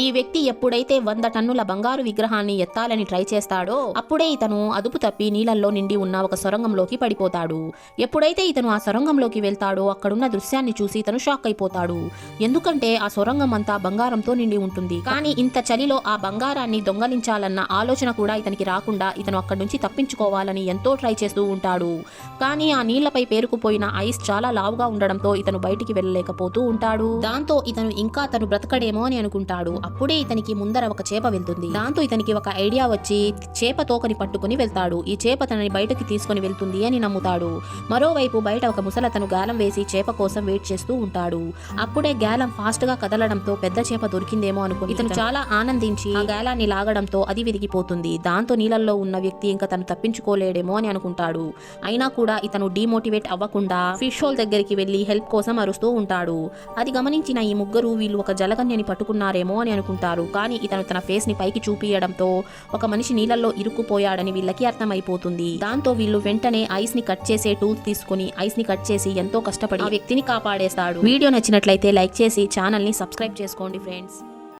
ఈ వ్యక్తి ఎప్పుడైతే 100 టన్నుల బంగారు విగ్రహాన్ని ఎత్తాలని ట్రై చేస్తాడో అప్పుడే ఇతను అదుపు తప్పి నీళ్ళల్లో నిండి ఉన్న ఒక సొరంగంలోకి పడిపోతాడు. ఎప్పుడైతే ఇతను ఆ సొరంగంలోకి వెళ్తాడో అక్కడున్న దృశ్యాన్ని చూసి ఇతను షాక్ అయిపోతాడు. ఎందుకంటే ఆ సొరంగం అంతా బంగారంతో నిండి ఉంటుంది. కానీ ఇంత చలిలో ఆ బంగారాన్ని దొంగలించాలన్న ఆలోచన కూడా ఇతనికి రాకుండా ఇతను అక్కడి నుంచి తప్పించుకోవాలని ఎంతో ట్రై చేస్తూ ఉంటాడు. కానీ ఆ నీళ్లపై పేరుకుపోయిన ఐస్ చాలా లావుగా ఉండడంతో ఇతను బయటికి వెళ్ళలేకపోతూ ఉంటాడు. దాంతో ఇతను ఇంకా తను బ్రతకడేమో అని అనుకుంటాడు. అప్పుడే ఇతనికి ముందర ఒక చేప వెళ్తుంది. దాంతో ఇతనికి ఒక ఐడియా వచ్చి చేప తోకని పట్టుకుని వెళ్తాడు. ఈ చేప తనని బయటకి తీసుకుని వెళ్తుంది అని నమ్ముతాడు. మరోవైపు బయట ఒక ముసల తను గాలం వేసి చేప కోసం వెయిట్ చేస్తూ ఉంటాడు. అప్పుడే గాలం ఫాస్ట్ గా కదలడంతో పెద్ద చేప దొరికిందేమో అనుకుని ఇతను చాలా ఆనందించి ఆ గాలాన్ని లాగడంతో అది విరిగిపోతుంది. దాంతో నీళ్ళల్లో ఉన్న వ్యక్తి ఇంకా తను తప్పించుకోలేడేమో అని అనుకుంటాడు. అయినా కూడా ఇతను డిమోటివేట్ అవ్వకుండా ఫిష్ హోల్ దగ్గరికి వెళ్లి హెల్ప్ కోసం అరుస్తూ ఉంటాడు. అది గమనించిన ఈ ముగ్గురు వీళ్ళు ఒక జలగన్యని పట్టుకున్నారేమో అని అనుకుంటారు. కానీ ఇతను తన ఫేస్ ని పైకి చూపియడంతో ఒక మనిషి నీళ్ళల్లో ఇరుక్కుపోయాడని వీళ్ళకి అర్థమైపోతుంది. దాంతో వీళ్ళు వెంటనే ఐస్ ని కట్ చేసే టూల్స్ తీసుకుని ఐస్ ని కట్ చేసి ఎంతో కష్టపడి ఆ వ్యక్తిని కాపాడేస్తాడు. వీడియో నచ్చినట్లయితే లైక్ చేసి ఛానల్ ని సబ్స్క్రైబ్ చేసుకోండి ఫ్రెండ్స్.